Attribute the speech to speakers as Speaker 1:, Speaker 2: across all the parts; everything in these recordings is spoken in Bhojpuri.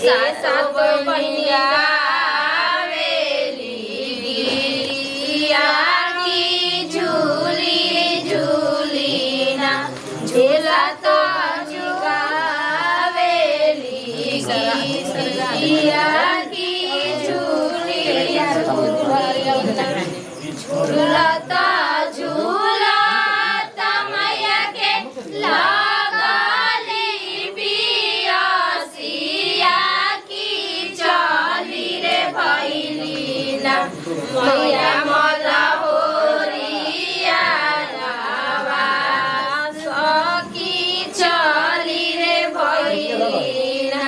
Speaker 1: सात बहिनिया गावेली गिरिया की झूली झूली ना झूला तो गावेली गिरिया की झूली झूला तो झूला मैया के लागली बियासिया की चली रे भैली ना मैया मला होरिया रावा सकी चली रे भैली ना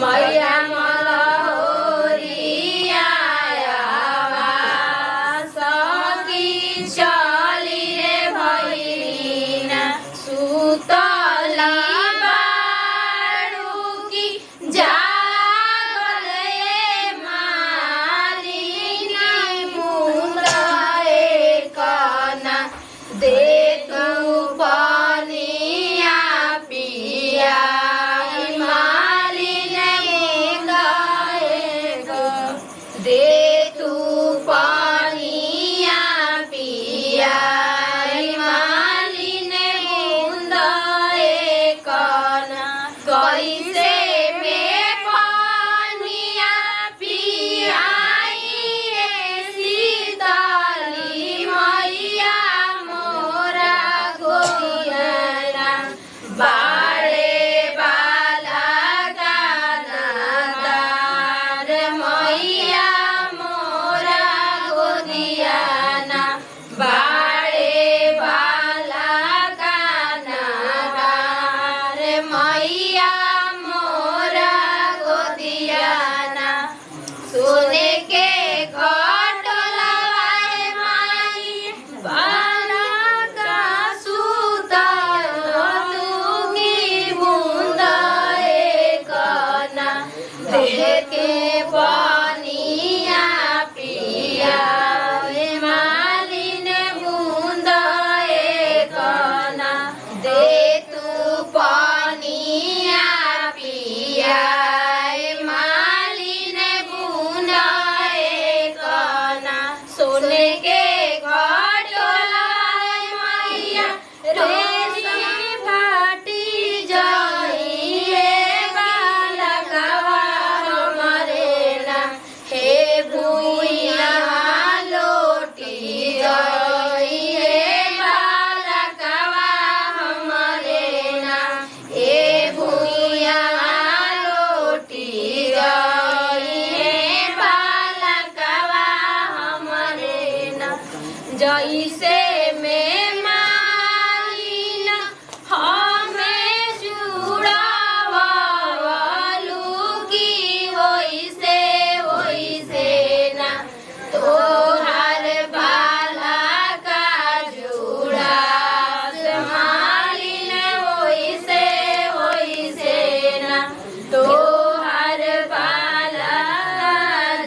Speaker 1: मैया मला होरिया रावा सकी चली रे भैली ना सुतला बाड़ू की जागले मालिनी मुंदाए काना दे तू पानिया पिया मालिनी मुंदाए दे तू पानिया पिया मालिनी मुंदाए काना कैसे में पानिया पियाई सीताली मैया मोरा गोरिया बाड़े बाला गाना दार मैया मोरा गोदियाना बाड़े बाला गाना दार मैया मोरा गोदियाना सोने के घटोलाए माई बाला का सूता तुगी बूंदाए काना दे के पानिया पिया मालिन बूंदाए काना दे तू पानिया पिया मालिन बूंदाए काना सोने के घटोलाए मैया रेशमी फाटी जाइए बालकवा हमारे ना हे भूइया लोटी जाइए बालकवा हमारे ना हे भूइया लोटी जाइए बालकवा हमारे ना जैसे में मालिन हमें जुड़ावा वालू की वैसे वैसे ना तोहार बाला का जुड़ा मालिन वैसे वैसे ना तोहार बाला का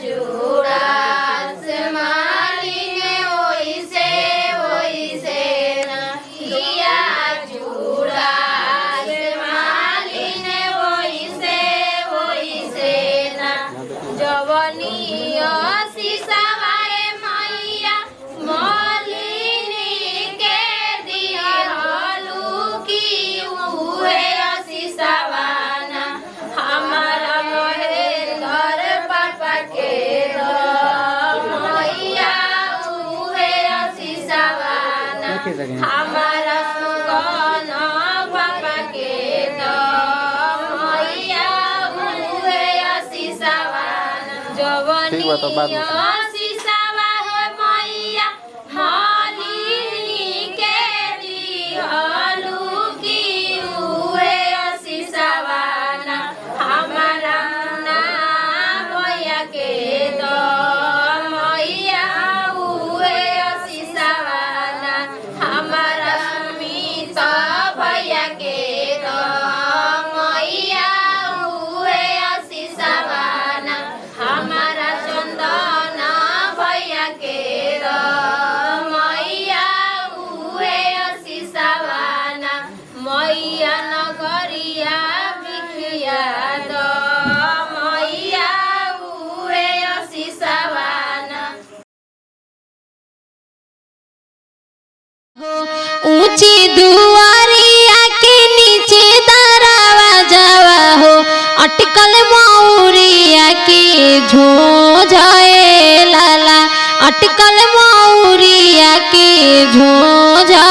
Speaker 1: जुड़ा मालिन वैसे वैसे ना किया जुड़ा मालिन वैसे वैसे ना जवनिया सिसवाए मैया मालिनी के दिहलू की उहे सिसवाना हमारा महेंद्र पापा के मैया उहे सिसवाना हमारा सुगन पापा के मैया उहे सिसवाना जवनिया सिसवा है मैया मालिनी के दिहलू की उहे सिसवाना हमारा ना भैया के मैया उहे सिसवाना हमारा सुमित भैया के मैया उहे सिसवाना हमारा चंदना
Speaker 2: अटकल मौरिया के झोझा